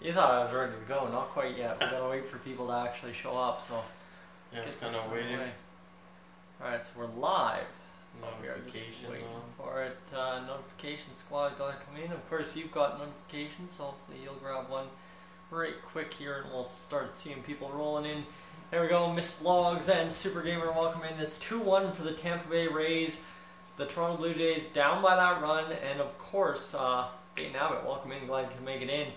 You thought I was ready to go, not quite yet. We gotta wait for people to actually show up, so yeah, it's kind of waiting. Alright, so we're live. Notification We are just waiting for it. Notification squad gotta come in. Of course, you've got notifications, so hopefully you'll grab one right quick here and we'll start seeing people rolling in. There we go, Miss Vlogs and Super Gamer, welcome in. It's 2-1 for the Tampa Bay Rays. The Toronto Blue Jays down by that run, and of course, Dayton Abbott, welcome in, glad you can make it in.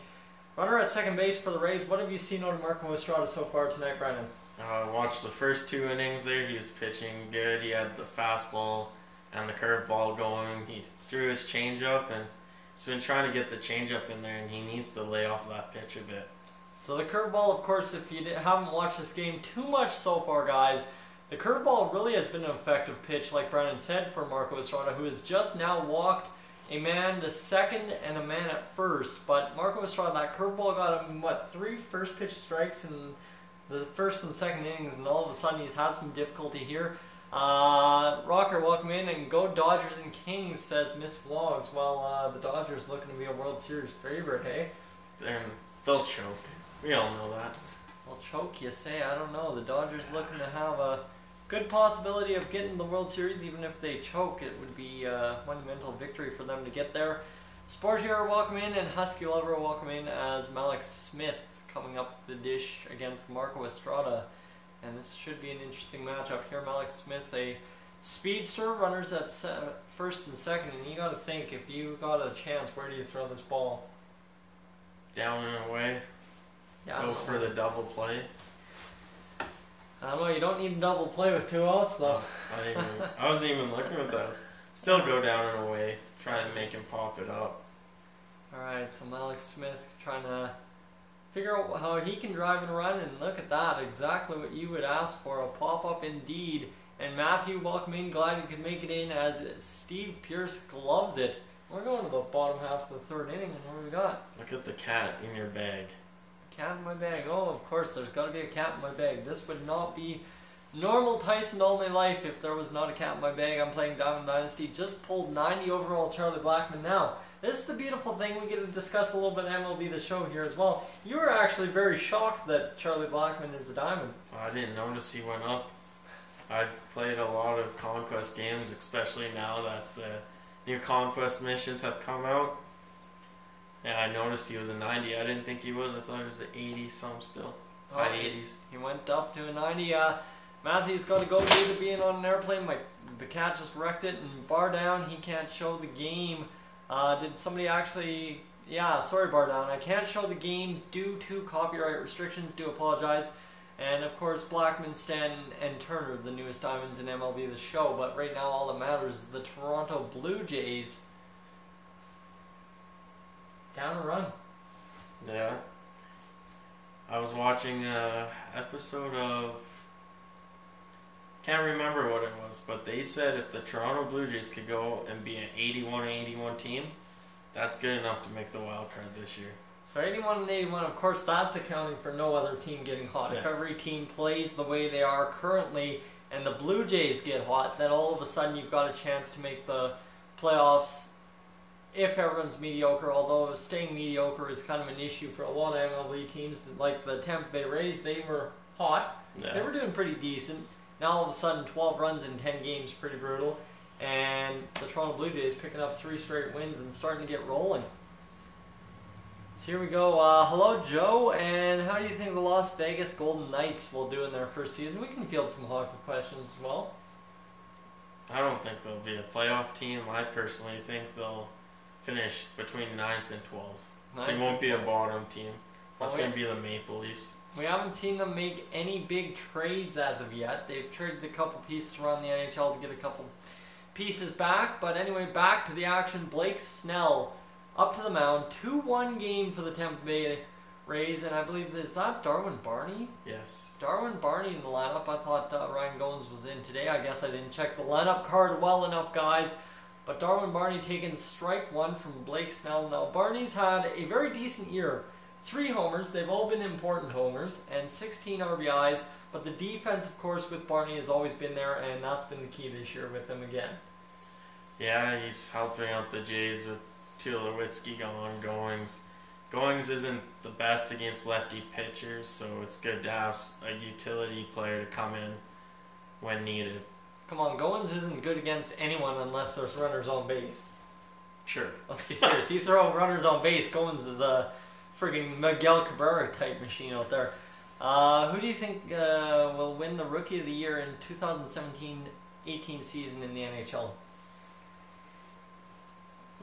Runner at second base for the Rays. What have you seen out of Marco Estrada so far tonight, Brandon? I watched the first 2 innings there. He was pitching good. He had the fastball and the curveball going. He threw his changeup, and he's been trying to get the changeup in there, and he needs to lay off that pitch a bit. So the curveball, of course, if you haven't watched this game too much so far, guys, the curveball really has been an effective pitch, like Brandon said, for Marco Estrada, who has just now walked a man to second and a man at first. But Marco Estrada, that curveball got him, what, 3 first pitch strikes in the first and second innings, and all of a sudden he's had some difficulty here. Rocker, welcome in, and go Dodgers and Kings, says Miss Vlogs. Well, the Dodgers looking to be a World Series favorite, hey? They'll choke. We all know that. Well, choke, you say? I don't know. The Dodgers looking to have a good possibility of getting the World Series. Even if they choke, it would be a monumental victory for them to get there. Sport Hero, welcome in, and Husky Lover, welcome in as Malik Smith coming up the dish against Marco Estrada. And this should be an interesting matchup here. Malik Smith, a speedster, runners at first and second, and you got to think, if you got a chance, where do you throw this ball? Down and away. Go for the double play. I don't know, you don't need a double play with 2 outs though. I wasn't even looking at that. Still go down and away. Try and make him pop it up. Alright, so Malik Smith trying to figure out how he can drive and run, and look at that, exactly what you would ask for, a pop-up indeed. And Matthew, welcome in, glad you could make it in as Steve Pierce gloves it. We're going to the bottom half of the 3rd inning, and what do we got? Look at the cat in your bag. Cat in my bag. Oh, of course, there's got to be a cat in my bag. This would not be normal Tyson only life if there was not a cat in my bag. I'm playing Diamond Dynasty. Just pulled 90 overall Charlie Blackmon. Now, this is the beautiful thing. We get to discuss a little bit MLB The Show here as well. You were actually very shocked that Charlie Blackmon is a diamond. I didn't notice he went up. I've played a lot of Conquest games, especially now that the new Conquest missions have come out. Yeah, I noticed he was a 90. I didn't think he was. I thought he was an 80-some still. High 80s. He went up to a 90. Matthew's got to go due to being on an airplane. The cat just wrecked it, and bar down, he can't show the game. Did somebody actually... Yeah, sorry, bar down. I can't show the game due to copyright restrictions. Do apologize. And, of course, Blackmon, Stanton, and Turner, the newest diamonds in MLB The Show. But right now, all that matters is the Toronto Blue Jays down a run. Yeah. I was watching an episode of... Can't remember what it was, but they said if the Toronto Blue Jays could go and be an 81-81 team, that's good enough to make the wild card this year. So 81 and 81, of course, that's accounting for no other team getting hot. Yeah. If every team plays the way they are currently and the Blue Jays get hot, then all of a sudden you've got a chance to make the playoffs if everyone's mediocre, although staying mediocre is kind of an issue for a lot of MLB teams. Like the Tampa Bay Rays, they were hot. Yeah. They were doing pretty decent. Now all of a sudden 12 runs in 10 games, pretty brutal. And the Toronto Blue Jays picking up 3 straight wins and starting to get rolling. So here we go. Hello, Joe. And how do you think the Las Vegas Golden Knights will do in their first season? We can field some hockey questions as well. I don't think they'll be a playoff team. I personally think they'll finish between 9th and 12th. They won't be a bottom team. That's going to be the Maple Leafs. We haven't seen them make any big trades as of yet. They've traded a couple pieces around the NHL to get a couple pieces back. But anyway, back to the action. Blake Snell up to the mound. 2-1 game for the Tampa Bay Rays. And I believe, is that Darwin Barney? Yes. Darwin Barney in the lineup. I thought Ryan Goins was in today. I guess I didn't check the lineup card well enough, guys. But Darwin Barney taking strike 1 from Blake Snell. Now, Barney's had a very decent year. 3 homers, they've all been important homers, and 16 RBIs. But the defense, of course, with Barney has always been there, and that's been the key this year with him again. Yeah, he's helping out the Jays with Tulowitzki gone, Goings Goings isn't the best against lefty pitchers, so it's good to have a utility player to come in when needed. Come on, Goins isn't good against anyone unless there's runners on base. Sure. Let's be serious. You throw runners on base, Goins is a friggin' Miguel Cabrera type machine out there. Who do you think will win the Rookie of the Year in 2017-18 season in the NHL?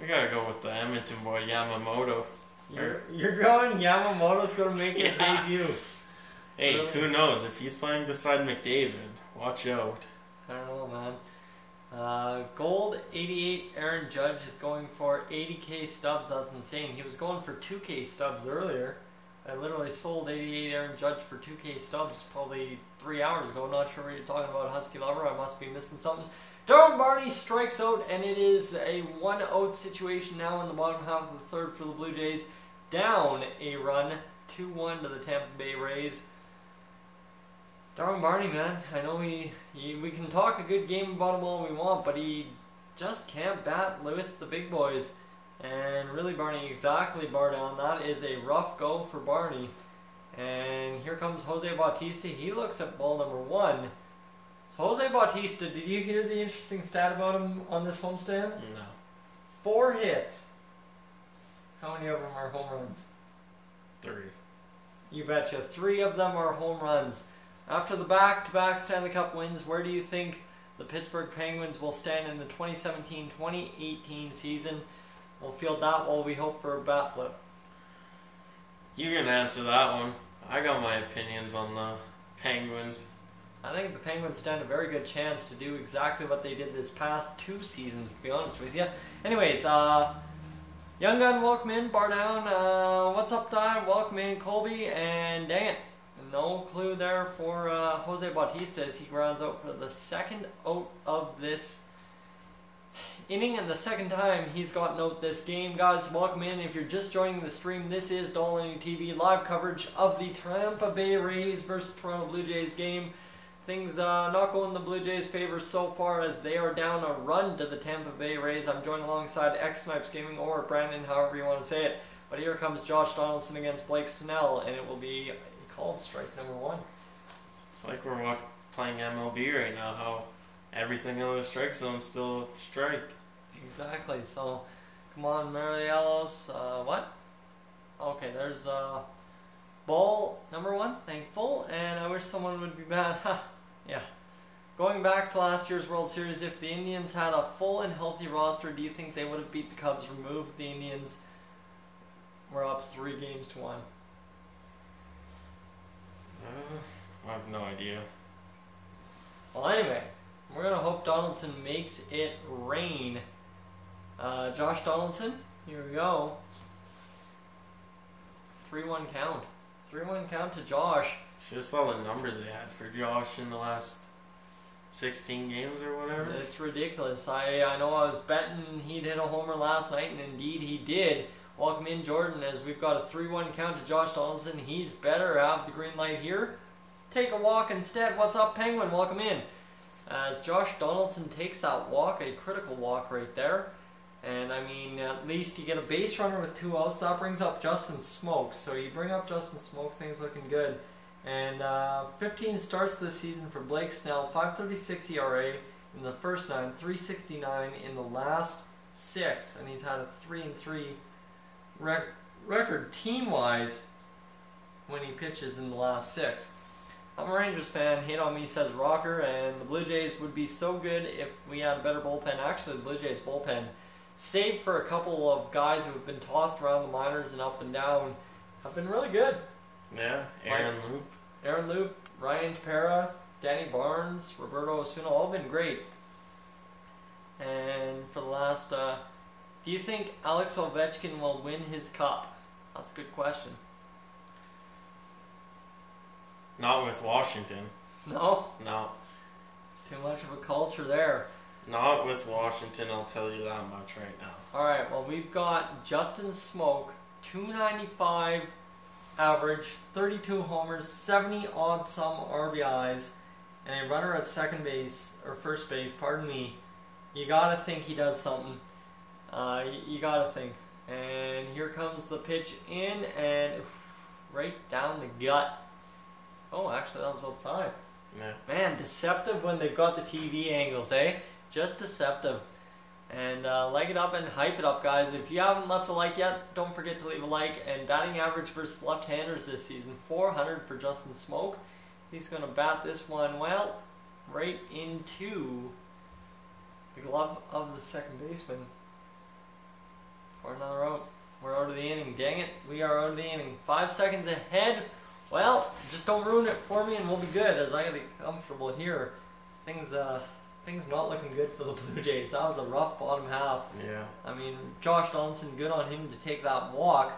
We gotta go with the Edmonton boy, Yamamoto. You're going Yamamoto's going to make his debut. Hey, really? Who knows? If he's playing beside McDavid, watch out. I don't know, man. Gold 88 Aaron Judge is going for 80k stubs. That's insane. He was going for 2k stubs earlier. I literally sold 88 Aaron Judge for 2k stubs probably 3 hours ago. Not sure what you're talking about, Husky Lover. I must be missing something. Darren Barney strikes out, and it is a 1-out situation now in the bottom half of the third for the Blue Jays. Down a run, 2-1 to the Tampa Bay Rays. Darren Barney, man, I know we can talk a good game about him all we want, but he just can't bat with the big boys. And really, Barney, exactly, bar down. That is a rough go for Barney. And here comes Jose Bautista. He looks at ball number 1. So Jose Bautista, did you hear the interesting stat about him on this homestand? No. 4 hits. How many of them are home runs? 3. You betcha. 3 of them are home runs. After the back-to-back Stanley Cup wins, where do you think the Pittsburgh Penguins will stand in the 2017-2018 season? We'll field that while we hope for a bat flip. You can answer that one. I got my opinions on the Penguins. I think the Penguins stand a very good chance to do exactly what they did this past 2 seasons, to be honest with you. Anyways, Young Gun, welcome in. Bar down, what's up, Di? Welcome in, Colby. And dang it, no clue there for Jose Bautista as he grounds out for the 2nd out of this inning and the 2nd time he's gotten out this game. Guys, welcome in. If you're just joining the stream, this is Dolan TV live coverage of the Tampa Bay Rays versus Toronto Blue Jays game. Things not going in the Blue Jays' favor so far as they are down a run to the Tampa Bay Rays. I'm joined alongside X Snipes Gaming or Brandon, however you want to say it. But here comes Josh Donaldson against Blake Snell, and it will be called strike number 1. It's like we're playing MLB right now, how everything on the strike zone is still a strike. Exactly. So, come on, Marielos. What? Okay, there's ball number 1. Thankful, and I wish someone would be bad. Yeah. Going back to last year's World Series, if the Indians had a full and healthy roster, do you think they would have beat the Cubs, removed the Indians? We're up 3 games to 1. I have no idea. Well, anyway, we're going to hope Donaldson makes it rain. Josh Donaldson, here we go. 3-1 count. 3-1 count to Josh. Should have saw the numbers they had for Josh in the last 16 games or whatever. It's ridiculous. I know I was betting he'd hit a homer last night, and indeed he did. Welcome in, Jordan, as we've got a 3-1 count to Josh Donaldson. He's better have the green light here. Take a walk instead. What's up, Penguin? Welcome in. As Josh Donaldson takes that walk, a critical walk right there. And I mean, at least you get a base runner with 2 outs. That brings up Justin Smoke. So you bring up Justin Smoke, things looking good. And 15 starts this season for Blake Snell, 5.36 ERA in the first 9, 3.69 in the last 6, and he's had a 3-3 record team-wise when he pitches in the last 6. I'm a Rangers fan. Hate on me, says Rocker, and the Blue Jays would be so good if we had a better bullpen. Actually, the Blue Jays bullpen, save for a couple of guys who have been tossed around the minors and up and down, have been really good. Yeah, Aaron Loop, Ryan Tepera, Danny Barnes, Roberto Osuna, all been great. And for the last, do you think Alex Ovechkin will win his cup? That's a good question. Not with Washington. No? No. It's too much of a culture there. Not with Washington, I'll tell you that much right now. Alright, well we've got Justin Smoke, 295 average, 32 homers, 70 odd some RBIs, and a runner at second base, or first base, pardon me. You gotta think he does something. You gotta think. And here comes the pitch in, and right down the gut. Oh, actually that was outside. Yeah. Man, deceptive when they've got the TV angles, eh? Just deceptive. And like it up and hype it up, guys. If you haven't left a like yet, don't forget to leave a like. And batting average versus left-handers this season, 400 for Justin Smoke. He's going to bat this one, well, right into the glove of the second baseman for another out. We're out of the inning. Dang it, we are out of the inning. 5 seconds ahead. Well, just don't ruin it for me and we'll be good as I get comfortable here. Things not looking good for the Blue Jays. That was a rough bottom half. Yeah. I mean, Josh Donaldson, good on him to take that walk,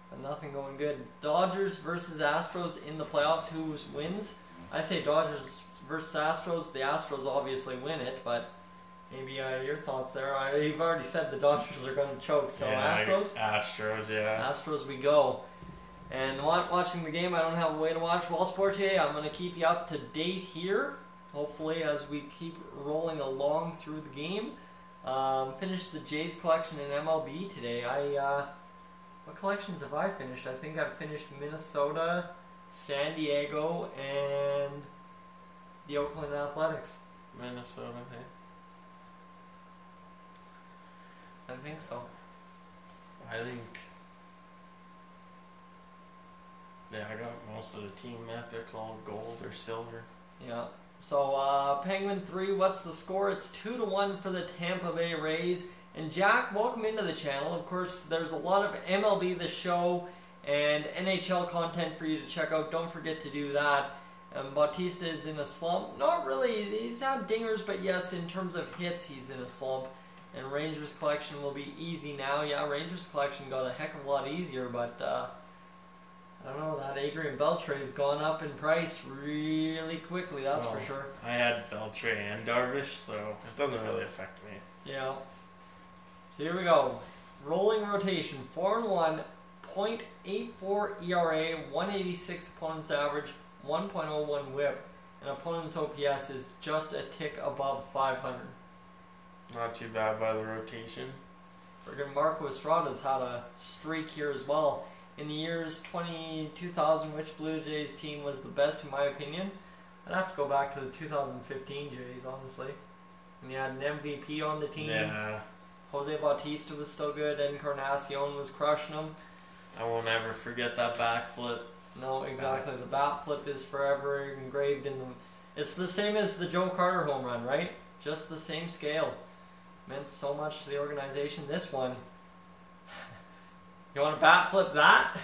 but nothing going good. Dodgers versus Astros in the playoffs. Who wins? I say Dodgers versus Astros. The Astros obviously win it, but maybe your thoughts there. You've already said the Dodgers are going to choke, so yeah, Astros? Astros, yeah. Astros we go. And watching the game, I don't have a way to watch Wall Sportier. I'm going to keep you up to date here, hopefully, as we keep rolling along through the game. Finished the Jays collection in MLB today. What collections have I finished? I think I've finished Minnesota, San Diego, and the Oakland Athletics. Minnesota, hey? I think so. I think... Yeah, I got most of the team epics all gold or silver. Yeah. So, Penguin 3, what's the score? It's 2-1 for the Tampa Bay Rays. And Jack, welcome into the channel. Of course, there's a lot of MLB The Show and NHL content for you to check out. Don't forget to do that. Bautista is in a slump. Not really. He's had dingers, but yes, in terms of hits, he's in a slump. And Rangers collection will be easy now. Yeah, Rangers collection got a heck of a lot easier, but... I don't know, that Adrian Beltre's gone up in price really quickly, that's for sure. I had Beltre and Darvish, so it doesn't really affect me. Yeah. So here we go. Rolling rotation, 4-1, .84 ERA, 186 opponent's average, 1.01 whip, and opponent's OPS is just a tick above 500. Not too bad by the rotation. Friggin' Marco Estrada's had a streak here as well. In the years 2000, which Blue Jays team was the best in my opinion? I'd have to go back to the 2015 Jays, honestly. And you had an MVP on the team. Yeah. Jose Bautista was still good. Encarnacion was crushing them. I won't ever forget that backflip. No, exactly. The bat flip is forever engraved in them. It's the same as the Joe Carter home run, right? Just the same scale. Meant so much to the organization. This one... You want to bat flip that?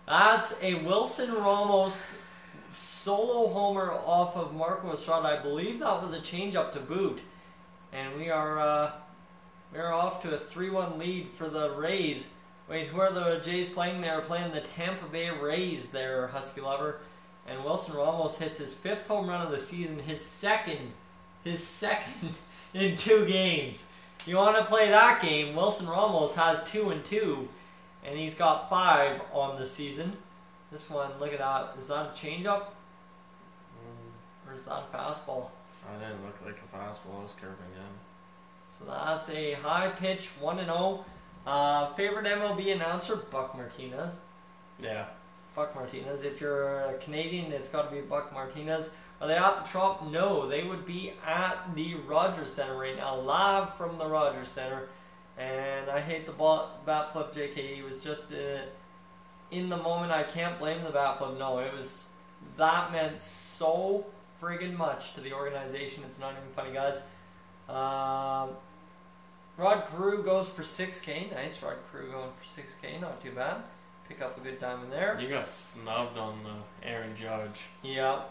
That's a Wilson Ramos solo homer off of Marco Estrada. I believe that was a changeup to boot. And we are off to a 3-1 lead for the Rays. Wait, who are the Jays playing? They're playing the Tampa Bay Rays there, Husky Lover. And Wilson Ramos hits his 5th home run of the season, his second in 2 games. You want to play that game? Wilson Ramos has 2-2, and he's got 5 on the season. This one, look at that. Is that a changeup? Or is that a fastball? I didn't look like a fastball. I was curving in. So that's a high pitch, 1-0. Favorite MLB announcer? Buck Martinez. Yeah. Buck Martinez. If you're a Canadian, it's got to be Buck Martinez. Are they at the Trop? No, they would be at the Rogers Center right now, live from the Rogers Center. And I hate the bat flip, JK. He was just in the moment. I can't blame the bat flip. No, that meant so friggin' much to the organization. It's not even funny, guys. Rod Carew goes for 6K. Nice, Rod Carew going for 6K. Not too bad. Pick up a good diamond there. You got snubbed on the Aaron Judge. Yeah.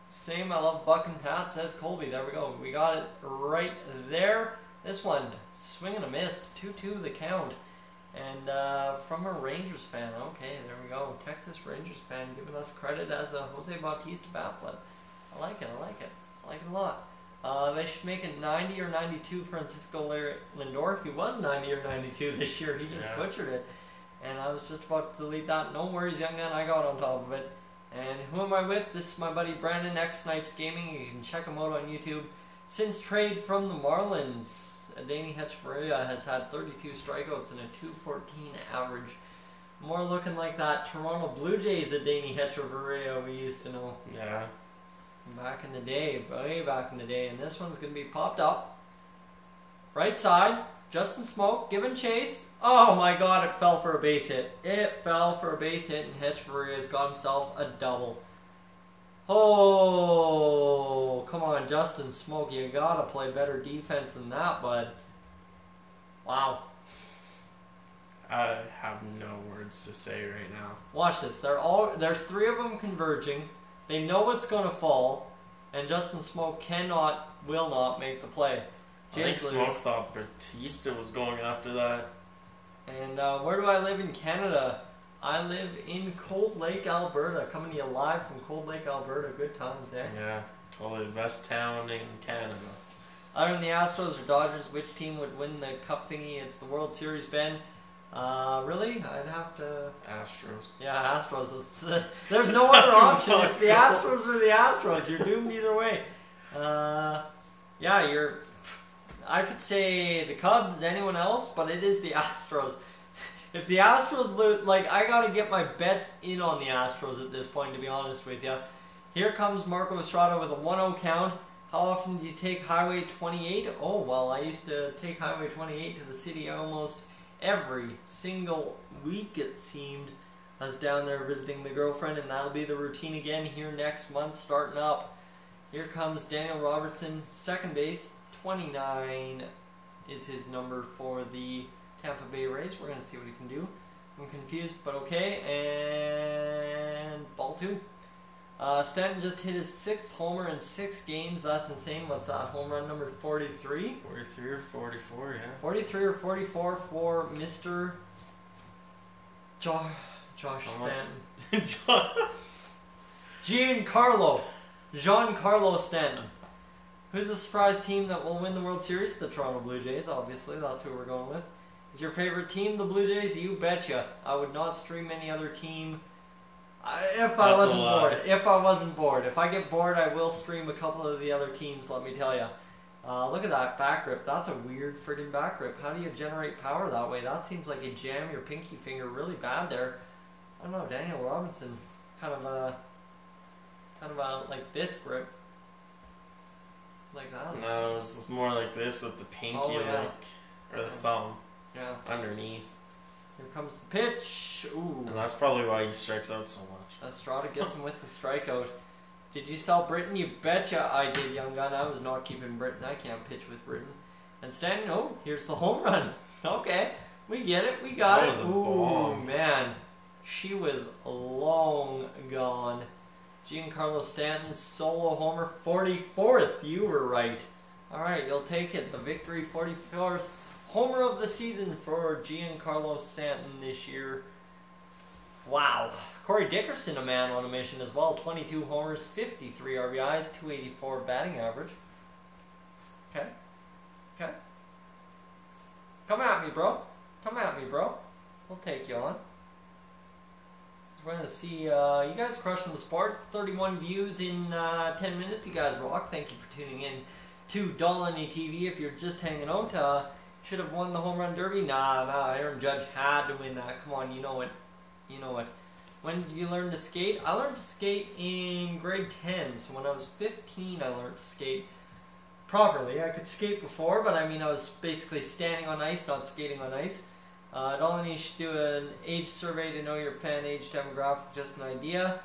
Same, I love Buck and Pat, says Colby. There we go. We got it right there. This one, swing and a miss. 2-2 the count. And from a Rangers fan. Okay, there we go. Texas Rangers fan giving us credit as a Jose Bautista bat flip. I like it, I like it. I like it a lot. They should make it 90 or 92 Francisco Lindor. He was 90 or 92 this year. He just butchered it. And I was just about to delete that. No worries, young gun. I got on top of it. And who am I with? This is my buddy Brandon X Snipes Gaming. You can check him out on YouTube. Since trade from the Marlins, Adeiny Hechavarria has had 32 strikeouts and a 214 average. More looking like that Toronto Blue Jays Adeiny Hechavarria we used to know. Yeah. Back in the day, way back in the day. And this one's going to be popped up. Right side, Justin Smoke giving chase. Oh my god, it fell for a base hit. It fell for a base hit, and Hechavarria's got himself a double. Oh, come on, Justin Smoke. You gotta play better defense than that, bud. Wow. I have no words to say right now. Watch this. There's 3 of them converging. They know it's gonna fall, and Justin Smoke will not make the play. I think Smoke thought Batista was going after that. And where do I live in Canada? I live in Cold Lake, Alberta. Coming to you live from Cold Lake, Alberta. Good times, eh? Yeah, totally the best town in Canada. Other than the Astros or Dodgers, which team would win the cup thingy? It's the World Series, Ben. Really? I'd have to... Astros. Yeah, Astros. There's no other option. It's the Astros or the Astros. You're doomed either way. Yeah, I could say the Cubs, anyone else, but it is the Astros. If the Astros lose, I gotta get my bets in on the Astros at this point, to be honest with you. Here comes Marco Estrada with a 1-0 count. How often do you take Highway 28? Oh, well, I used to take Highway 28 to the city almost every single week, it seemed. I was down there visiting the girlfriend, and that'll be the routine again here next month, starting up. Here comes Daniel Robertson, second base. 29 is his number for the Tampa Bay Rays. We're going to see what he can do. I'm confused, but okay. And ball 2. Stanton just hit his 6th homer in 6 games. That's insane. What's that? Home run number 43? 43 or 44, yeah. 43 or 44 for Mr. Josh Stanton. Giancarlo Stanton. Who's the surprise team that will win the World Series? The Toronto Blue Jays, obviously. That's who we're going with. Is your favorite team the Blue Jays? You betcha. I would not stream any other team if I wasn't bored. If I get bored, I will stream a couple of the other teams, let me tell you. Look at that back grip. That's a weird friggin' back grip. How do you generate power that way? That seems like you jam your pinky finger really bad there. I don't know, Daniel Robinson. Kind of a like this grip. Like that? No, it's more like this with the pinky, or the thumb. Yeah. Underneath. Here comes the pitch. Ooh. And that's probably why he strikes out so much. Estrada gets him with the strikeout. Did you sell Britain? You betcha I did, young gun. I was not keeping Britain. I can't pitch with Britain. And Stanton, oh, here's the home run. Okay. We get it. We got it. Was a bomb. Man. She was long gone. Giancarlo Stanton's solo homer, 44th. You were right. Alright, you'll take it. The victory, 44th homer of the season for Giancarlo Stanton this year. Wow. Corey Dickerson, a man on a mission as well. 22 homers, 53 RBIs, 284 batting average. Okay. Okay. Come at me, bro. Come at me, bro. We'll take you on. We're going to see you guys crushing the sport. 31 views in 10 minutes. You guys rock. Thank you for tuning in to Dolany TV. If you're just hanging out, should have won the home run derby. Nah, Aaron Judge had to win that. Come on, you know it. You know it. When did you learn to skate? I learned to skate in grade 10. So when I was 15, I learned to skate properly. I could skate before, but I mean I was basically standing on ice, not skating on ice. Dolany should do an age survey to know your fan age demographic, just an idea.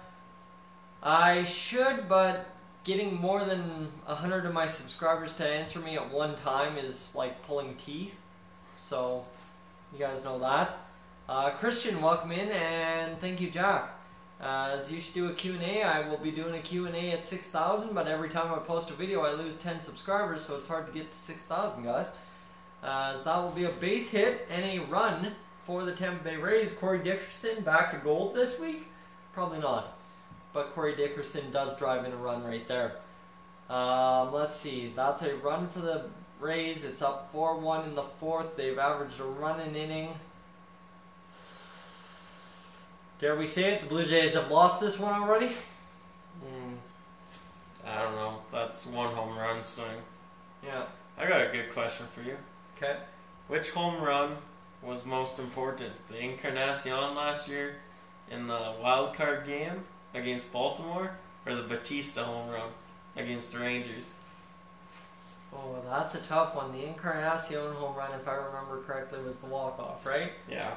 I should, but getting more than 100 of my subscribers to answer me at one time is like pulling teeth. So, you guys know that. Christian, welcome in, and thank you, Jack. As you should do a Q&A, I will be doing a Q&A at 6,000, but every time I post a video I lose 10 subscribers, so it's hard to get to 6,000, guys. So that will be a base hit and a run for the Tampa Bay Rays. Corey Dickerson back to gold this week? Probably not. But Corey Dickerson does drive in a run right there. Let's see. That's a run for the Rays. It's up 4-1 in the 4th. They've averaged a run an inning. Dare we say it? The Blue Jays have lost this one already? I don't know. That's one home run swing. Yeah. I got a good question for you. Okay. Which home run was most important? The Encarnacion last year in the wild card game against Baltimore, or the Batista home run against the Rangers? Oh, that's a tough one. The Encarnacion home run, if I remember correctly, was the walk-off, right? Yeah.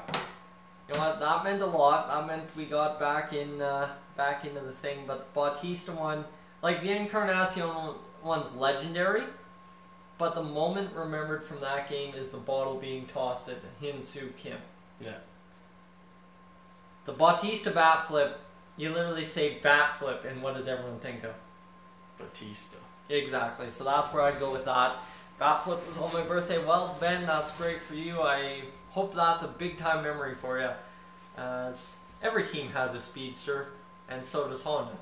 You know what? That meant a lot. That meant we got back into the thing. But the Bautista one, like the Encarnacion one's legendary. But the moment remembered from that game is the bottle being tossed at Hin-Soo Kim. Yeah. The Bautista bat flip, you literally say bat flip, and what does everyone think of? Batista. Exactly. So that's where I'd go with that. Bat flip was on my birthday. Well, Ben, that's great for you. I hope that's a big time memory for you. As every team has a speedster, and so does Honda.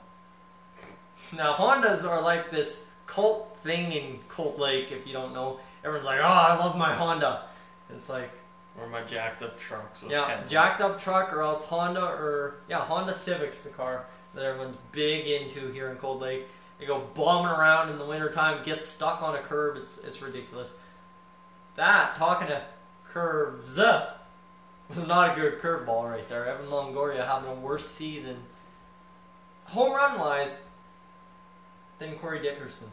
Now, Hondas are like this cult thing in Cold Lake, if you don't know. Everyone's like, oh, I love my Honda. It's like... Or my jacked up trucks. Yeah, jacked up truck, or else Honda, or... Yeah, Honda Civic's the car that everyone's big into here in Cold Lake. They go bombing around in the wintertime, get stuck on a curb. It's ridiculous. That, talking to curves, was not a good curveball right there. Evan Longoria having a worse season, home run wise, than Corey Dickerson.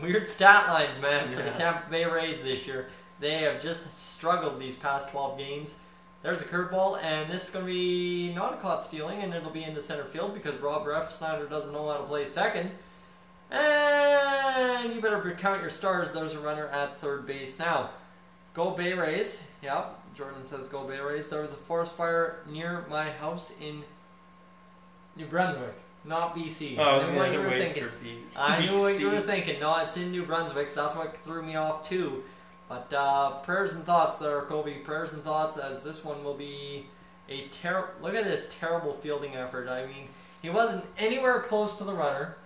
Weird stat lines, man, for the Tampa Bay Rays this year. They have just struggled these past 12 games. There's a curveball, and this is going to be not a caught stealing, and it'll be into center field because Rob Refsnyder doesn't know how to play second. And you better count your stars. There's a runner at third base. Now, go Bay Rays. Yep, Jordan says go Bay Rays. There was a forest fire near my house in New Brunswick, not BC. Oh, I was going to to wait for I knew what you were thinking. No, it's in New Brunswick. That's what threw me off too. But prayers and thoughts there, Kobe. Prayers and thoughts, as this one will be a terrible... Look at this terrible fielding effort. I mean, he wasn't anywhere close to the runner.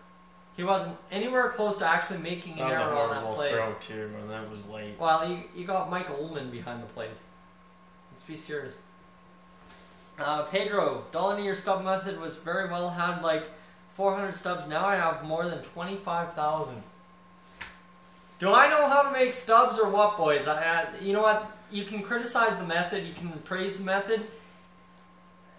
He wasn't anywhere close to actually making an error on that play. That was a horrible throw, too, and that was late. Well, you got Michael Ullman behind the plate. Let's be serious. Pedro, $1 stub method was very well. Had like 400 stubs. Now I have more than 25,000. Do I know how to make stubs or what, boys? You know what? You can criticize the method. You can praise the method.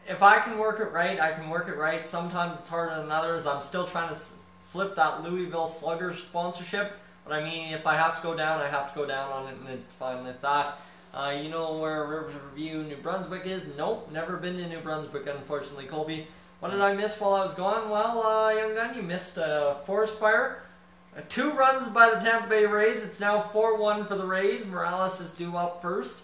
If I can work it right, I can work it right. Sometimes it's harder than others. I'm still trying to flip that Louisville Slugger sponsorship. But I mean, if I have to go down, I have to go down on it, and it's fine with that. You know where Riverview, New Brunswick is? Nope, never been to New Brunswick, unfortunately, Colby. What did I miss while I was gone? Well, young gun, you missed a forest fire. 2 runs by the Tampa Bay Rays. It's now 4-1 for the Rays. Morales is due up first.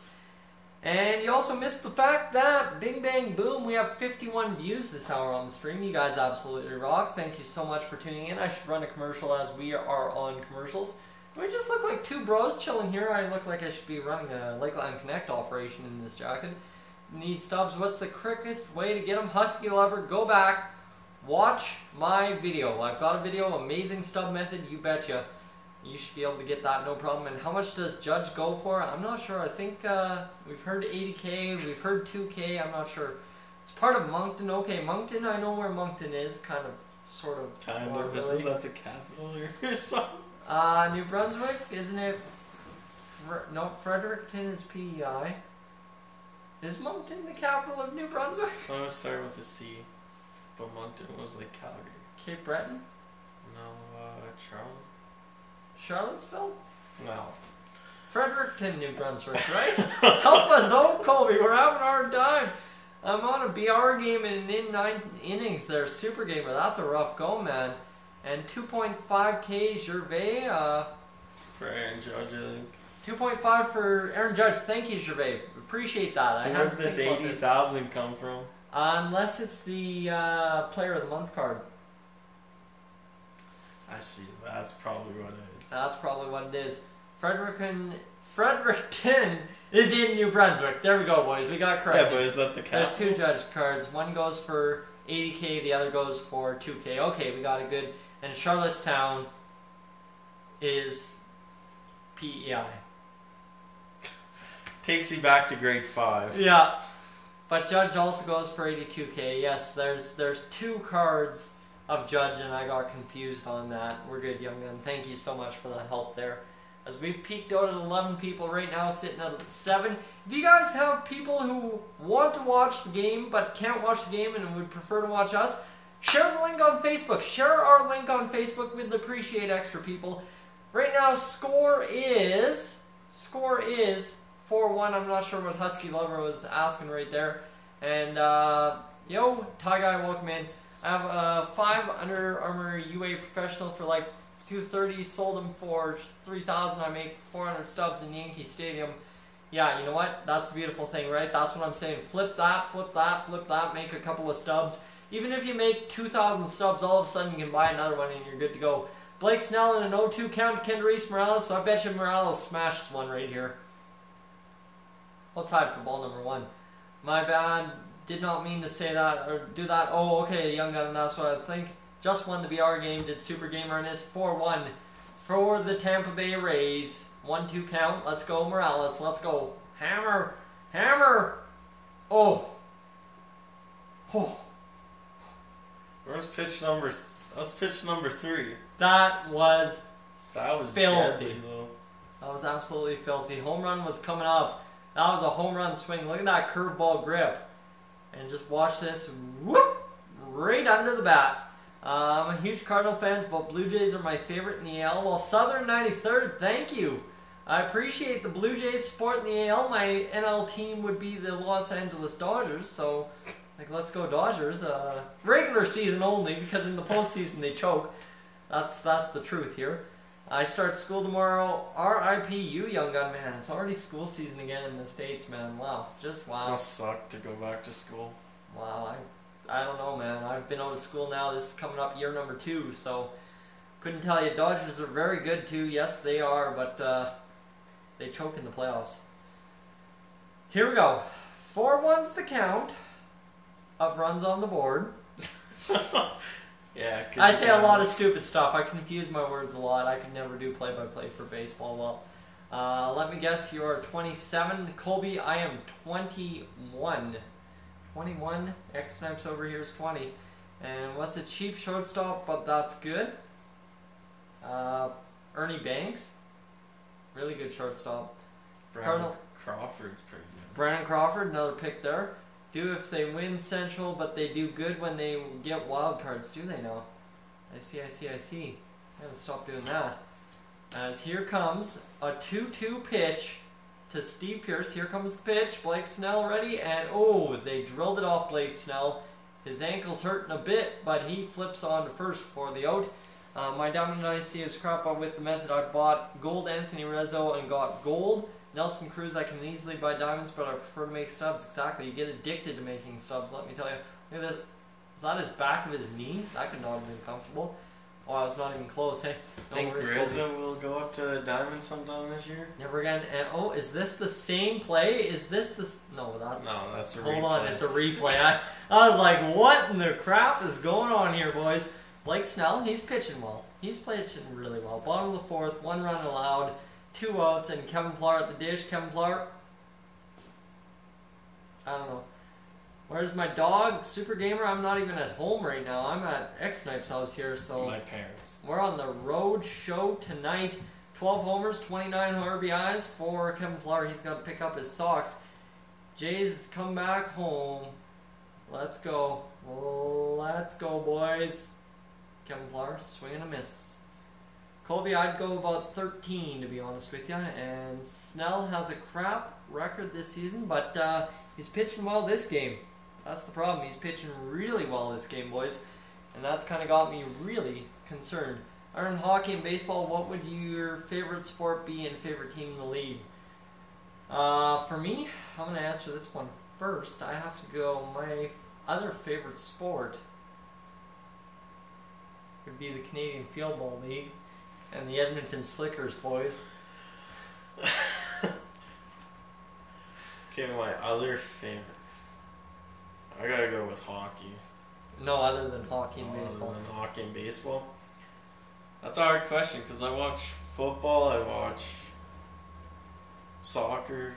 And you also missed the fact that, bing bang boom, we have 51 views this hour on the stream. You guys absolutely rock. Thank you so much for tuning in. I should run a commercial as we are on commercials. Do we just look like 2 bros chilling here? I look like I should be running a Lakeland Connect operation in this jacket. Need stubs. What's the quickest way to get them? Husky Lover, go back. Watch my video. I've got a video, amazing stub method, you betcha. You should be able to get that, no problem. And how much does Judge go for? I'm not sure. I think we've heard 80K, we've heard 2K, I'm not sure. It's part of Moncton. Okay, Moncton, I know where Moncton is, kind of, sort of. Kind of, isn't that the capital or something? New Brunswick, isn't it? No, Fredericton is PEI. Is Moncton the capital of New Brunswick? So I was starting with a C. But Moncton was like Calgary. Cape Breton? No, Charles. Charlottesville? No. Fredericton, New Brunswick, right? Help us out, Colby. We're having a hard time. I'm on a BR game and in 9 innings there. Super Gamer. That's a rough go, man. And 2.5K Gervais. For Aaron Judge, I think. 2.5 for Aaron Judge. Thank you, Gervais. Appreciate that. So where did this 80,000 come from? Unless it's the Player of the Month card. I see. That's probably what it is. That's probably what it is. Fredericton is in New Brunswick. There we go, boys. We got correct. Yeah, but is that the capital? There's 2 Judge cards. One goes for 80K, the other goes for 2K. Okay, we got it good. And Charlottetown is PEI. Takes you back to grade 5. Yeah. But Judge also goes for 82K. Yes, there's 2 cards of Judge, and I got confused on that. We're good, young gun. Thank you so much for the help there. as we've peaked out at 11 people right now, sitting at 7. If you guys have people who want to watch the game but can't watch the game and would prefer to watch us, share the link on Facebook. Share our link on Facebook. We'd appreciate extra people. Right now, score is 4-1. I'm not sure what Husky Lover was asking right there. And, yo, Ty Guy, welcome in. I have a 5 Under Armour UA Professional for like $230. Sold them for $3,000. I make 400 stubs in Yankee Stadium. Yeah, you know what? That's the beautiful thing, right? That's what I'm saying. Flip that, flip that, flip that. Make a couple of stubs. Even if you make 2,000 stubs, all of a sudden you can buy another one and you're good to go. Blake Snell in an 0-2 count to Kendrys Morales, so I bet you Morales smashes one right here. Let's hide for ball number 1. My bad. Did not mean to say that or do that. Oh, okay, Young Gun, that's what I think. Just won the BR game, did Super Gamer, and it's 4-1 for the Tampa Bay Rays. 1-2 count. Let's go, Morales. Let's go. Hammer. Hammer. Oh. Oh. Where's pitch number? That's pitch number 3. That was filthy. Deadly, though. That was absolutely filthy. Home run was coming up. That was a home run swing. Look at that curveball grip. And just watch this. Whoop! Right under the bat. I'm a huge Cardinal fan, but Blue Jays are my favorite in the AL. Well, Southern 93rd, thank you. I appreciate the Blue Jays support in the AL. My NL team would be the Los Angeles Dodgers, so like, let's go Dodgers. Regular season only, because in the postseason they choke. That's the truth here. I start school tomorrow. R.I.P. you, Young Gun, man. It's already school season again in the States, man. Wow, just wow. It must suck to go back to school. Wow, I don't know, man. I've been out of school now. This is coming up year number 2, so couldn't tell you. Dodgers are very good too. Yes, they are, but they choke in the playoffs. Here we go. 4-1's the count of runs on the board. Yeah. I say a lot of stupid stuff. I confuse my words a lot. I could never do play-by-play for baseball well. Let me guess, you're 27. Colby, I am 21. 21. X-Snipes over here is 20. And what's a cheap shortstop, but that's good? Ernie Banks. Really good shortstop. Brandon Crawford's pretty good. Brandon Crawford, another pick there. Do if they win Central, but they do good when they get wild cards, do they now? I see. I gotta stop doing that. As here comes a 2-2 pitch to Steve Pearce. Here comes the pitch. Blake Snell ready, and oh, they drilled it off Blake Snell. His ankle's hurting a bit, but he flips on to first for the out. My Diamond Dynasty is crap, but with the method I bought gold Anthony Rizzo and got gold. Nelson Cruz, I can easily buy diamonds, but I prefer to make stubs. Exactly. You get addicted to making stubs, let me tell you. Look at this. Is that his back of his knee? That could not have been comfortable. Oh, I was not even close. Hey, no, think Rizzo will go up to diamond sometime this year? Never again. And, oh, is this the same play? Is this the... No, that's a hold replay. On, it's a replay. I was like, what in the crap is going on here, boys? Blake Snell, he's pitching well. He's pitching really well. Bottom of the 4th, 1 run allowed. 2 outs, and Kevin Pillar at the dish. Kevin Pillar, I don't know. Where's my dog? Super Gamer, I'm not even at home right now. I'm at X-Snipe's house here, so... My parents. We're on the road show tonight. 12 homers, 29 RBIs for Kevin Pillar. He's got to pick up his socks. Jays come back home. Let's go. Let's go, boys. Kevin Pillar, swing and a miss. Colby, I'd go about 13 to be honest with you, and Snell has a crap record this season, but he's pitching well this game. That's the problem. He's pitching really well this game, boys, and that's kind of got me really concerned. Other than hockey and baseball, what would your favorite sport be and favorite team in the league? For me, I'm going to answer this one first. I have to go, my other favorite sport would be the Canadian Field Ball League. And the Edmonton Slickers, boys. Okay, my other favorite. I gotta go with hockey. No, other than hockey and baseball. Other than hockey and baseball. That's a hard question because I watch football, I watch soccer.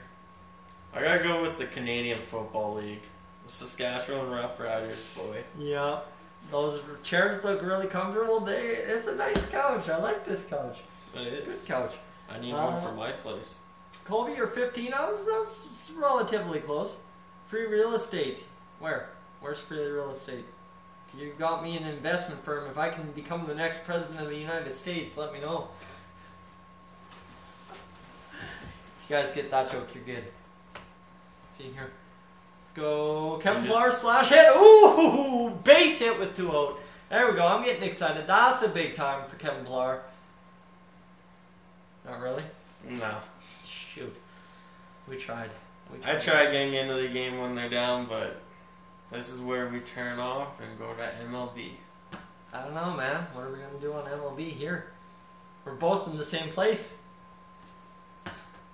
I gotta go with the Canadian Football League. Saskatchewan Rough Riders, boy. Yeah. Those chairs look really comfortable. It's a nice couch. I like this couch. It's a good couch. I need one for my place. Colby, you're 15. I was relatively close. Free real estate. Where's free real estate? If you got me an investment firm, if I can become the next president of the United States, let me know. If you guys get that joke, you're good. Let's see here. Let's go. Kevin Blar slash hit. Ooh, base hit with 2 out. There we go. I'm getting excited. That's a big time for Kevin Blar. Not really? No. Shoot. We tried. I try getting into the game when they're down, but this is where we turn off and go to MLB. I don't know, man. What are we going to do on MLB here? We're both in the same place.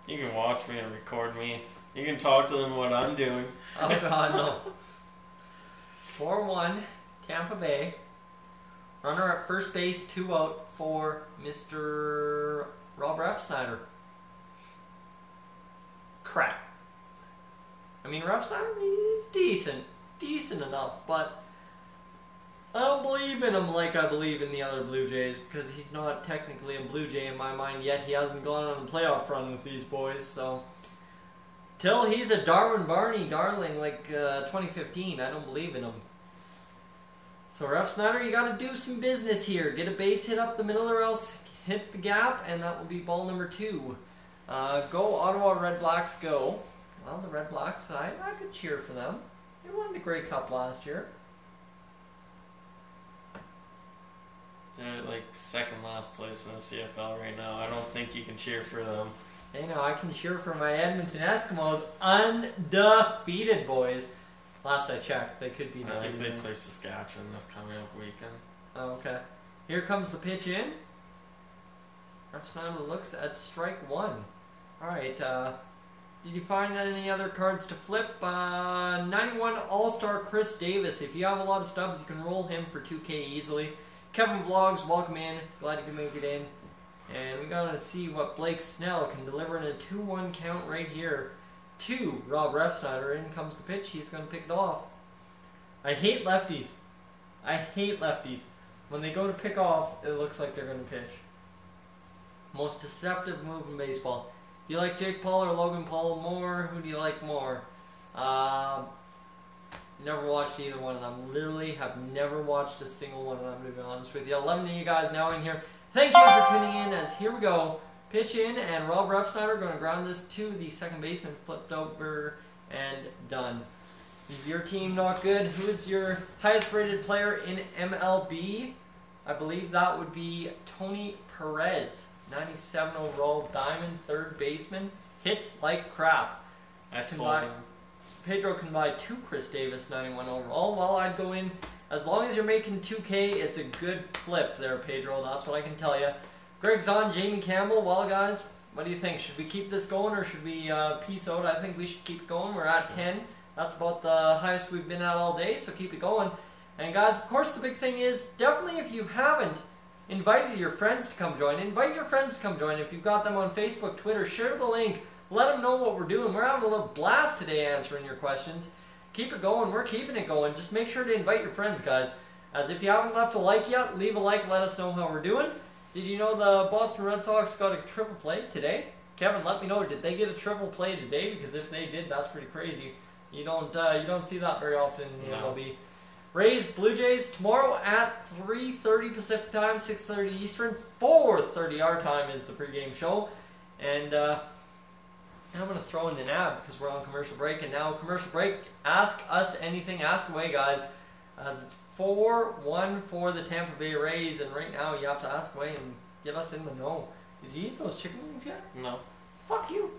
You can watch me and record me. You can talk to them what I'm doing. Oh, God, no. 4-1, Tampa Bay. Runner at first base, 2 out for Mr. Rob Refsnyder. Crap. I mean, Refsnyder, he's decent enough, but I don't believe in him like I believe in the other Blue Jays, because he's not technically a Blue Jay in my mind yet. He hasn't gone on a playoff run with these boys, so till he's a Darwin Barney darling like 2015, I don't believe in him. So Refsnyder, you got to do some business here. Get a base hit up the middle or else hit the gap, and that will be ball number 2. Go Ottawa Red Blacks, go. Well, the Red Blacks, I could cheer for them. They won the Grey Cup last year. They're like second last place in the CFL right now. I don't think you can cheer for them. Hey, no, I can cheer for my Edmonton Eskimos, undefeated, boys. Last I checked, they could be defeated. I think they play Saskatchewan this coming up weekend. Oh, okay. Here comes the pitch in. Refsnyder looks at strike 1. Alright, did you find any other cards to flip? 91 All-Star Chris Davis. If you have a lot of stubs, you can roll him for 2K easily. Kevin Vlogs, welcome in. Glad you could make it in. And we got to see what Blake Snell can deliver in a 2-1 count right here to Rob Refsnyder. In comes the pitch. He's going to pick it off. I hate lefties. I hate lefties. When they go to pick off, it looks like they're going to pitch. Most deceptive move in baseball. Do you like Jake Paul or Logan Paul more? Who do you like more? Never watched either one of them. Literally have never watched a single one of them, to be honest with you. 11 of you guys now in here. Thank you for tuning in, as here we go. Pitch in, and Rob Refsnyder going to ground this to the second baseman. Flipped over and done. Is your team not good? Who is your highest rated player in MLB? I believe that would be Tony Perez. 97 overall, diamond, third baseman. Hits like crap. I sold him. Pedro can buy 2 Chris Davis, 91 overall. Well, I'd go in. As long as you're making 2K, it's a good flip there, Pedro. That's what I can tell you. Greg's on, Jamie Campbell. Well, guys, what do you think? Should we keep this going or should we peace out? I think we should keep it going. We're at 10. That's about the highest we've been at all day, so keep it going. And, guys, of course, the big thing is, definitely if you haven't invited your friends to come join, invite your friends to come join. If you've got them on Facebook, Twitter, share the link. Let them know what we're doing. We're having a little blast today answering your questions. Keep it going. We're keeping it going. Just make sure to invite your friends, guys. As if you haven't left a like yet, leave a like. Let us know how we're doing. Did you know the Boston Red Sox got a triple play today? Kevin, let me know. Did they get a triple play today? Because if they did, that's pretty crazy. You don't see that very often in the MLB. Rays, Blue Jays tomorrow at 3:30 Pacific time, 6:30 Eastern, 4:30 our time is the pregame show. And I'm going to throw in an ad because we're on commercial break. And now commercial break, ask us anything, ask away, guys. As it's 4-1 for the Tampa Bay Rays, and right now you have to ask away and get us in the know. Did you eat those chicken wings yet? No. Fuck you.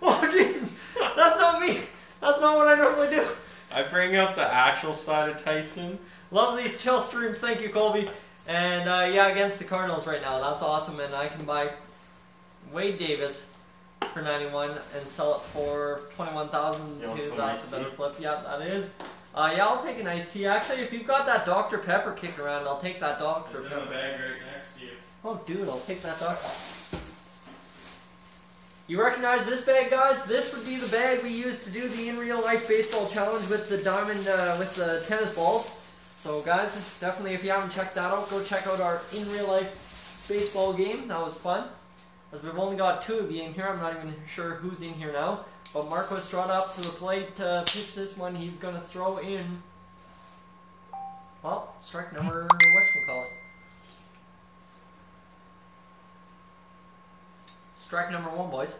Oh, jeez. That's not me. That's not what I normally do. I bring up the actual side of Tyson. Love these chill streams. Thank you, Colby. And yeah, against the Cardinals right now. That's awesome. And I can buy Wade Davis for 91 and sell it for 21,000 too. That's a better flip. Yeah, that is. Yeah, I'll take an iced tea. Actually, if you've got that Dr. Pepper kicking around, I'll take that Dr. Pepper. It's in the bag right next to you. Oh, dude, I'll take that Dr. You recognize this bag, guys? This would be the bag we used to do the in real life baseball challenge with the diamond, with the tennis balls. So, guys, definitely if you haven't checked that out, go check out our in real life baseball game. That was fun. as we've only got 2 of you in here. I'm not even sure who's in here now. But Marco Estrada up to the plate to pitch this one. He's going to throw in, well, strike number, whatchamacallit? Strike number 1, boys.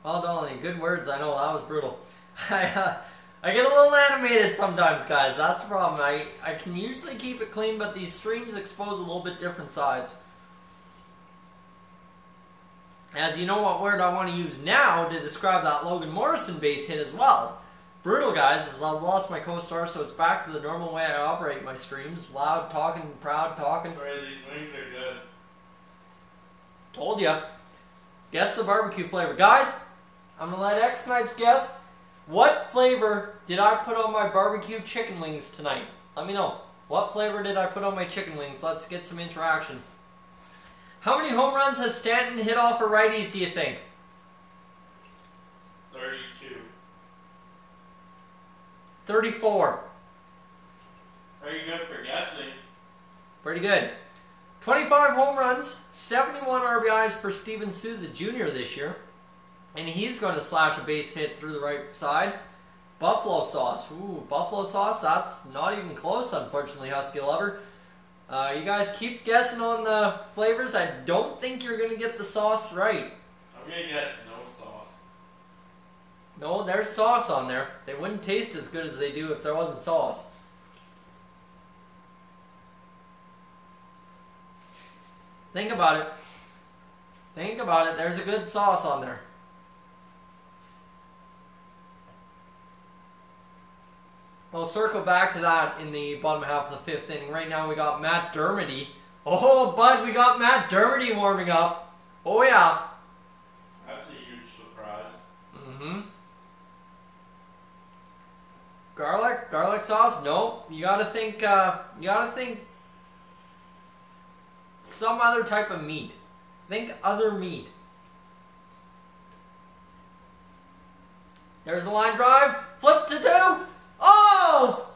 Well done, good words. I know, that was brutal. I get a little animated sometimes, guys. That's the problem. I can usually keep it clean, but these streams expose a little bit different sides. As you know what word I want to use now to describe that Logan Morrison base hit as well. Brutal, guys, as I've lost my co-star, so it's back to the normal way I operate my streams. Loud talking, proud talking. Sorry, these wings are good. Told ya. Guess the barbecue flavor. Guys, I'm going to let X Snipes guess. What flavor did I put on my barbecue chicken wings tonight? Let me know. What flavor did I put on my chicken wings? Let's get some interaction. How many home runs has Stanton hit off of righties, do you think? 32. 34. Very good for guessing. Pretty good. 25 home runs, 71 RBIs for Steven Souza Jr. this year. And he's going to slash a base hit through the right side. Buffalo sauce. Ooh, buffalo sauce. That's not even close, unfortunately, Husky Lover. You guys keep guessing on the flavors. I don't think you're going to get the sauce right. I'm going to guess no sauce. No, there's sauce on there. They wouldn't taste as good as they do if there wasn't sauce. Think about it. Think about it. There's a good sauce on there. We'll circle back to that in the bottom half of the 5th inning. Right now we got Matt Dermody. Oh, bud, we got Matt Dermody warming up. Oh, yeah. That's a huge surprise. Mm-hmm. Garlic sauce? No. You gotta think some other type of meat. Think other meat. There's the line drive. Flip to 2. Oh!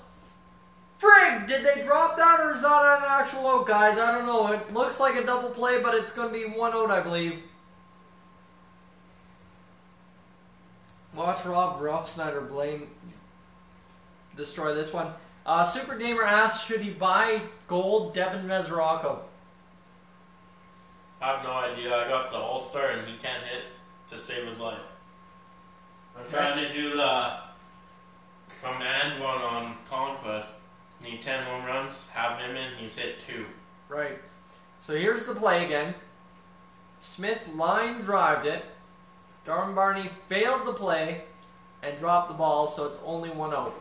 Frig! Did they drop that or is that an actual out, guys? I don't know. It looks like a double play, but it's going to be 1 out, I believe. Watch Rob Ruffsnyder destroy this one. Super Gamer asks, should he buy gold Devin Mesoraco? I have no idea. I got the All-Star and he can't hit to save his life. I'm trying to do the command one on Conquest. Need 10 home runs, have him in, he's hit 2. Right. So here's the play again. Smith line drived it. Darwin Barney failed the play and dropped the ball, so it's only 1 out.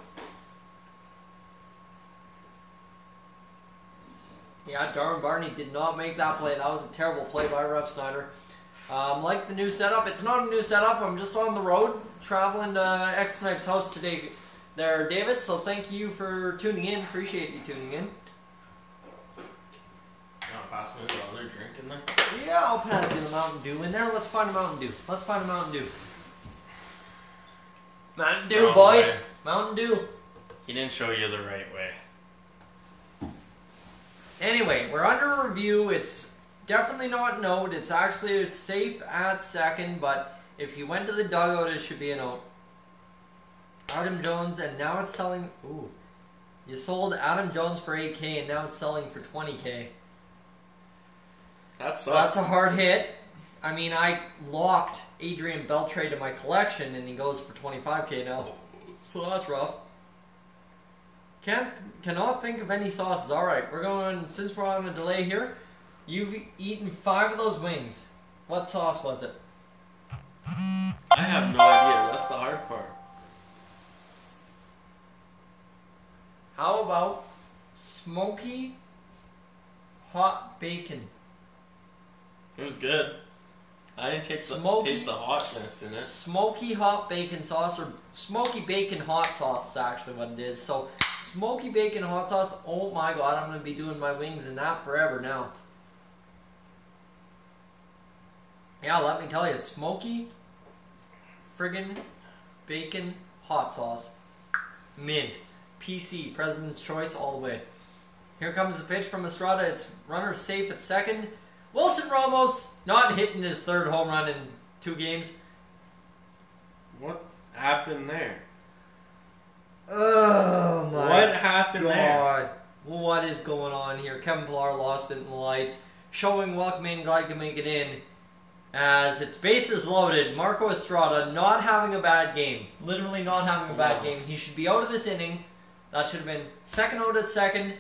Yeah, Darwin Barney did not make that play. That was a terrible play by Ruffsnyder. Like the new setup. It's not a new setup. I'm just on the road traveling to X Snipe's house today there, David. So thank you for tuning in. Appreciate you tuning in. Pass me the other drink in there? Yeah, I'll pass you the Mountain Dew in there. Let's find a Mountain Dew. Let's find a Mountain Dew. Mountain Dew, Wrong boys. way. Mountain Dew. He didn't show you the right way. Anyway, we're under review. It's definitely not note. It's actually safe at second, but if you went to the dugout, it should be a note. Adam Jones, and now it's selling. Ooh. You sold Adam Jones for $8K, and now it's selling for $20K. That So sucks. that's a hard hit. I mean, I locked Adrian Beltre to my collection, and he goes for $25K now. So that's rough. Cannot think of any sauces. All right, we're going. Since we're on a delay here, you've eaten 5 of those wings. What sauce was it? I have no idea. That's the hard part. How about smoky hot bacon? It was good. I didn't taste the hotness in it. Smoky hot bacon sauce, or smoky bacon hot sauce is actually what it is. So, smoky bacon hot sauce, oh my god, I'm going to be doing my wings in that forever now. Yeah, let me tell you, smoky friggin' bacon hot sauce. Mint. PC, President's Choice all the way. Here comes the pitch from Estrada. It's runner safe at second. Wilson Ramos not hitting his 3rd home run in 2 games. What happened there? Oh my What happened God. there? What is going on here? Kevin Pillar lost it in the lights. Showing welcome in, glad to make it in. As it's bases loaded, Marco Estrada not having a bad game. Literally not having a bad game. He should be out of this inning. That should have been 2nd out at 2nd,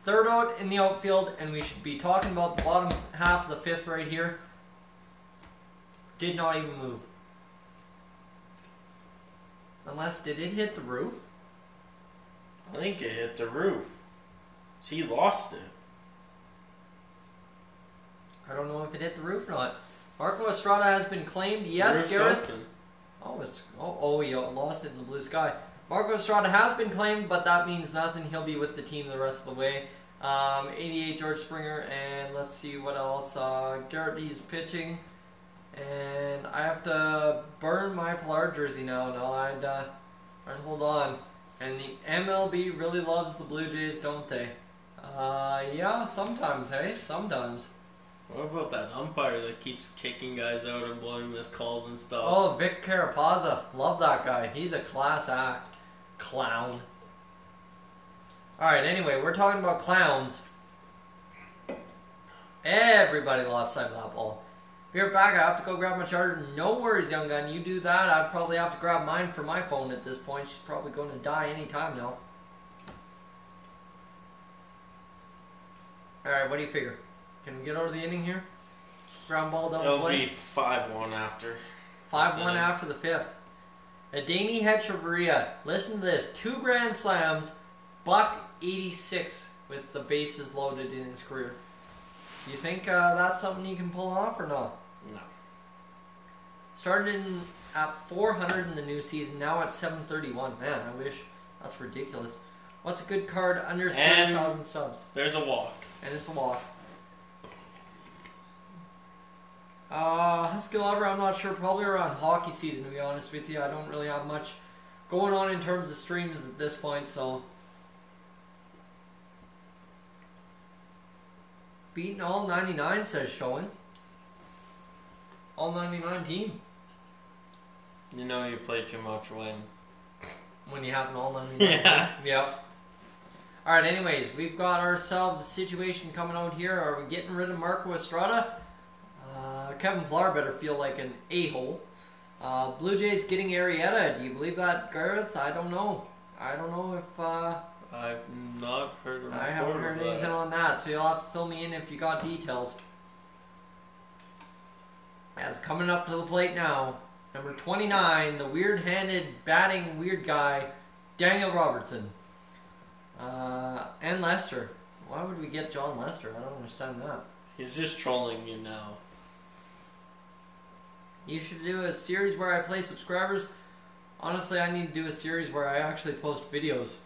3rd out in the outfield, and we should be talking about the bottom half of the 5th right here. Did not even move. Unless, did it hit the roof? I think it hit the roof. So he lost it. I don't know if it hit the roof or not. Marco Estrada has been claimed. Yes, Gareth. Open. He lost it in the blue sky. Marco Estrada has been claimed, but that means nothing. He'll be with the team the rest of the way. 88 George Springer, and let's see what else. Garrett, he's pitching, and I have to burn my Pilar jersey now. No, I'd hold on. And the MLB really loves the Blue Jays, don't they? Yeah, sometimes, hey, sometimes. What about that umpire that keeps kicking guys out and blowing missed calls and stuff? Oh, Vic Carapazza. Love that guy. He's a class act. Clown. Alright, anyway, we're talking about clowns. Everybody lost sight of that ball. Be right back. I have to go grab my charger. No worries, young gun. You do that. I'd probably have to grab mine for my phone at this point. She's probably going to die any time now. Alright, what do you figure? Can we get out of the inning here? Ground ball, don't play? It'll be 5-1 after. 5-1 after the 5th. Ademi Hechavarria. Listen to this. 2 grand slams. $186 with the bases loaded in his career. You think that's something he can pull off or not? No. Started at 400 in the new season. Now at 731. Man, I wish. That's ridiculous. What's a good card under 30,000 subs? There's a walk. And it's a walk. Husky Lover, I'm not sure. Probably around hockey season, to be honest with you. I don't really have much going on in terms of streams at this point, so. Beating all 99, says Showing. All 99 team. You know you play too much when you have an all 99 yeah. team. Yep. Alright, anyways, we've got ourselves a situation coming out here. Are we getting rid of Marco Estrada? Kevin Pillar better feel like an a-hole. Blue Jays getting Arrieta. Do you believe that, Gareth? I don't know. I don't know if... I've not heard of I haven't heard anything on that, so you'll have to fill me in if you got details. As coming up to the plate now, number 29, the weird-handed, batting weird guy, Daniel Robertson. And Lester. Why would we get John Lester? I don't understand that. He's just trolling you now. You should do a series where I play subscribers. Honestly, I need to do a series where I actually post videos.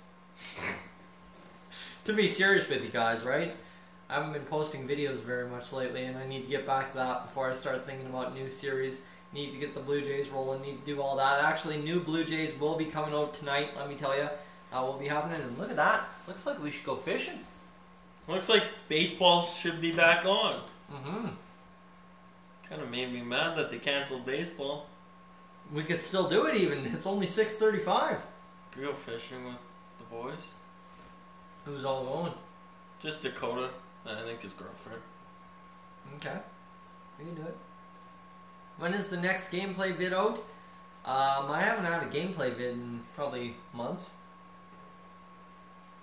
To be serious with you guys, right? I haven't been posting videos very much lately, and I need to get back to that before I start thinking about new series. Need to get the Blue Jays rolling, need to do all that. Actually, new Blue Jays will be coming out tonight, let me tell you. Will be happening, and look at that. Looks like we should go fishing. Looks like baseball should be back on. Mm-hmm. Kind of made me mad that they canceled baseball. We could still do it even. It's only 6:35. Could go fishing with the boys. Who's all going? Just Dakota, and I think his girlfriend. Okay. We can do it. When is the next gameplay vid out? I haven't had a gameplay vid in probably months.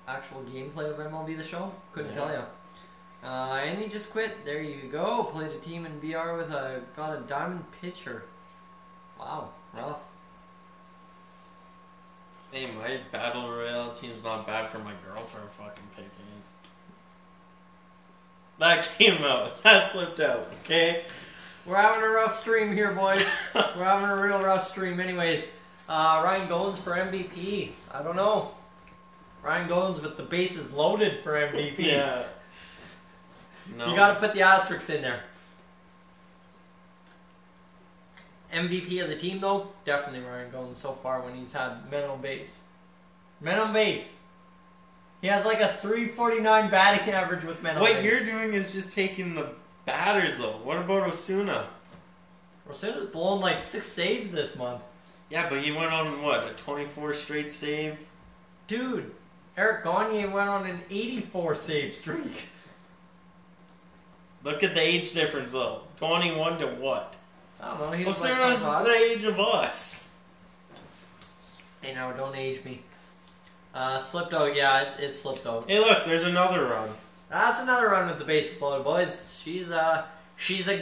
Actual gameplay of MLB The Show? Couldn't tell you. And he just quit. There you go. Played a team in BR with got a diamond pitcher. Wow, rough. Hey, my Battle Royale team's not bad for my girlfriend fucking picking it. That came out. That slipped out, okay? We're having a rough stream here, boys. We're having a real rough stream. Anyways, Ryan Goins for MVP. I don't know. Ryan Goins with the bases loaded for MVP. Yeah. No. You gotta put the asterisks in there. MVP of the team, though, definitely Ryan Goins so far when he's had men on base. Men on base. He has like a 349 batting average with men on base. What you're doing is just taking the batters, though. What about Osuna? Osuna's blown like 6 saves this month. Yeah, but he went on, what, a 24 straight save? Dude, Eric Gagne went on an 84 save streak. Look at the age difference, though. 21 to what? I don't know. He was Osuna's like the age of us. Hey, now don't age me. Slipped out. Yeah, it slipped out. Hey, look, there's another run. That's another run with the bases loaded, boys. She's a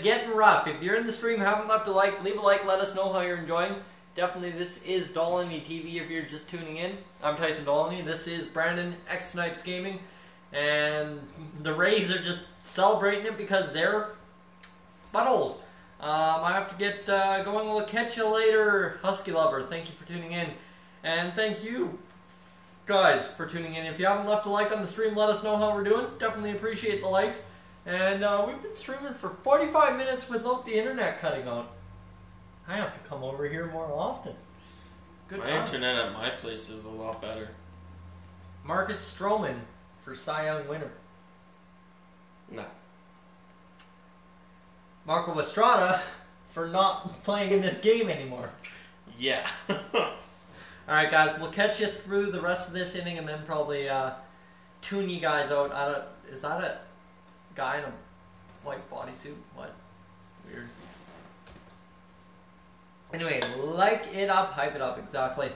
getting rough. If you're in the stream, haven't left a like, leave a like. Let us know how you're enjoying. Definitely, this is Dolany TV. If you're just tuning in, I'm Tyson Dolany. This is Brandon X Snipes Gaming, and the Rays are just celebrating it because they're buttholes. I have to get going. We'll catch you later, Husky Lover. Thank you for tuning in, and thank you guys for tuning in. If you haven't left a like on the stream, let us know how we're doing. Definitely appreciate the likes. And we've been streaming for 45 minutes without the internet cutting out. I have to come over here more often. Good My time. internet at my place is a lot better. Marcus Stroman for Cy Young winner. No. Marco Estrada for not playing in this game anymore. Yeah. Alright guys, we'll catch you through the rest of this inning and then probably tune you guys out. Is that a guy in a white bodysuit? What? Weird. Anyway, like it up, hype it up, exactly.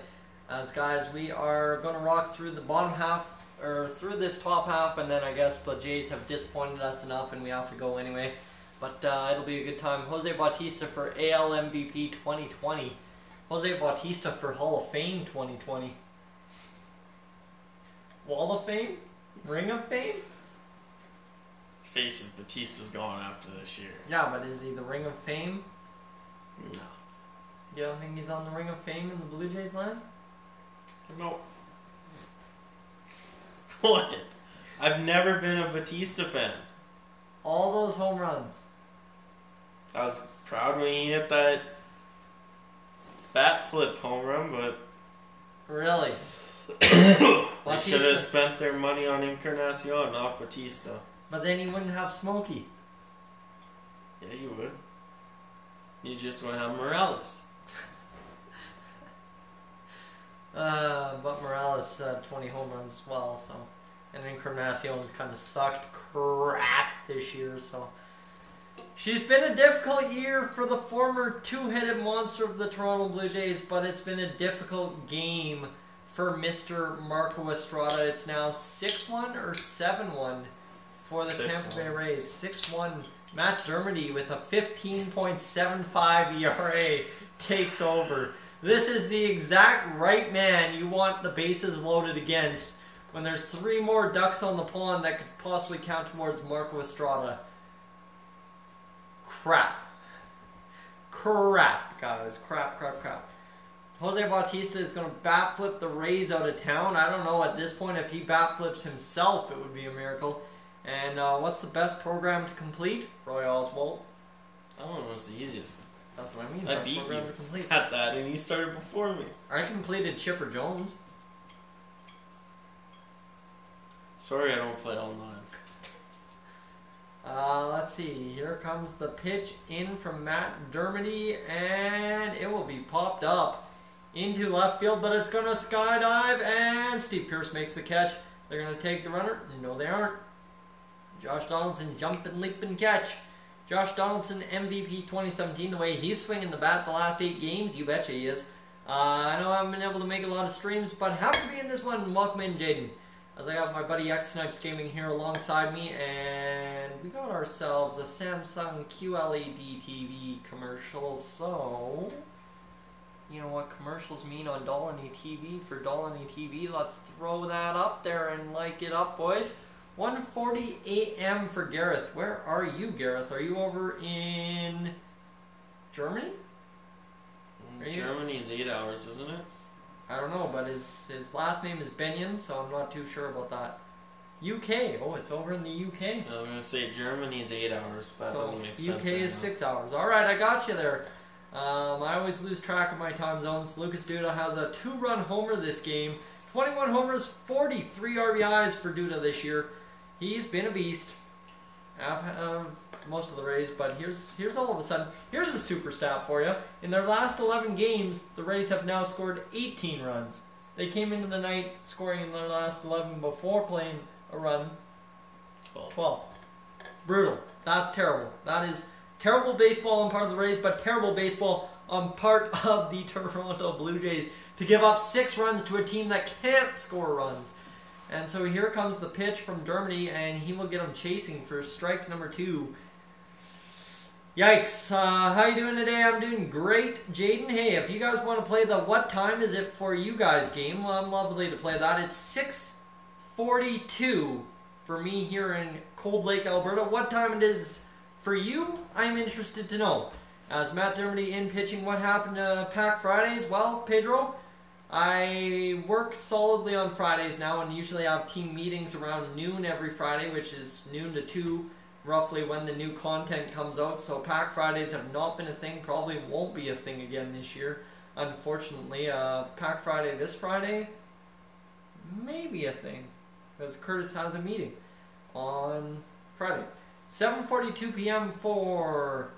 As guys, we are going to rock through the bottom half, or through this top half, and then I guess the Jays have disappointed us enough and we have to go anyway. But it'll be a good time. Jose Bautista for AL MVP 2020. Jose Bautista for Hall of Fame 2020. Wall of Fame? Ring of Fame? Face it, Batista's gone after this year. Yeah, but is he the Ring of Fame? No. You don't think he's on the Ring of Fame in the Blue Jays land? No. What? I've never been a Batista fan. All those home runs. I was proud when he hit that bat flip home run, but Really? they should have spent their money on Encarnacion, not Batista. But then you wouldn't have Smokey. Yeah, you would. You just would have Morales. But Morales 20 home runs as well, so. And Encarnacion's kind of sucked crap this year, so. She's been a difficult year for the former two-headed monster of the Toronto Blue Jays, but it's been a difficult game for Mr. Marco Estrada. It's now 6-1 or 7-1 for the Tampa Bay Rays. 6-1. Matt Dermody with a 15.75 ERA takes over. This is the exact right man you want the bases loaded against when there's 3 more ducks on the pond that could possibly count towards Marco Estrada. Crap, guys. Crap. Jose Bautista is going to bat flip the Rays out of town. I don't know at this point if he bat flips himself, it would be a miracle. And what's the best program to complete? Roy Oswalt. That one was the easiest. That's what I mean. I Best beat program you to complete. at that, and you started before me. I completed Chipper Jones. Sorry I don't play online. Let's see. Here comes the pitch in from Matt Dermody, and it will be popped up into left field, but it's going to skydive, and Steve Pearce makes the catch. They're going to take the runner. No, they aren't. Josh Donaldson jump and leap and catch. Josh Donaldson, MVP 2017. The way he's swinging the bat the last 8 games, you betcha he is. I know I haven't been able to make a lot of streams, but happy to be in this one. Welcome in, Jaden. As I got my buddy X Snipes Gaming here alongside me, and we got ourselves a Samsung QLED TV commercial. So, you know what commercials mean on Dolany TV for Dolany TV. Let's throw that up there and like it up, boys. 1:40 a.m. for Gareth. Where are you, Gareth? Are you over in Germany? Germany's 8 hours, isn't it? I don't know, but his last name is Benyon, so I'm not too sure about that. UK. Oh, it's over in the UK. I was going to say Germany's 8 hours. That doesn't make sense. UK is 6 hours. Alright, I got you there. I always lose track of my time zones. Lucas Duda has a 2-run homer this game. 21 homers, 43 RBIs for Duda this year. He's been a beast. most of the Rays, but here's all of a sudden, here's a super stat for you. In their last 11 games, the Rays have now scored 18 runs. They came into the night scoring in their last 11 before playing a run 12. Brutal. That's terrible. That is terrible baseball on part of the Rays, but terrible baseball on part of the Toronto Blue Jays to give up 6 runs to a team that can't score runs. And so here comes the pitch from Dermody, and he will get him chasing for strike number 2. Yikes. How you doing today? I'm doing great. Jaden, hey, if you guys want to play the What Time Is It For You Guys game, well, I'm lovely to play that. It's 6:42 for me here in Cold Lake, Alberta. What time it is for you, I'm interested to know. As Matt Dermody in pitching, what happened to Pack Fridays? Well, Pedro, I work solidly on Fridays now and usually have team meetings around noon every Friday, which is noon to 2, roughly when the new content comes out. So Pack Fridays have not been a thing, probably won't be a thing again this year, unfortunately. Pack Friday this Friday, maybe a thing, because Curtis has a meeting on Friday. 7:42 p.m. for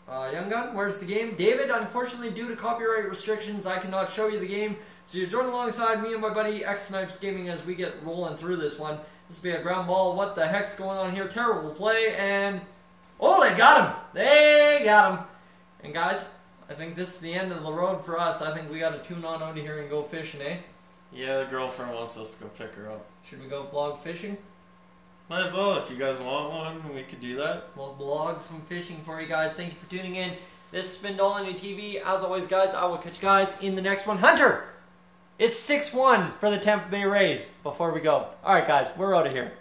Young Gun. Where's the game? David, unfortunately, due to copyright restrictions, I cannot show you the game. So you join alongside me and my buddy X Snipes Gaming as we get rolling through this one. This will be a ground ball. What the heck's going on here? Terrible play, and oh, they got him! They got him! And guys, I think this is the end of the road for us. I think we got to tune on out of here and go fishing, eh? Yeah, the girlfriend wants us to go pick her up. Should we go vlog fishing? Might as well. If you guys want one, we could do that. We'll vlog some fishing for you guys. Thank you for tuning in. This has been Doll TV. As always, guys, I will catch you guys in the next one. Hunter! It's 6-1 for the Tampa Bay Rays before we go. Alright, guys, we're out of here.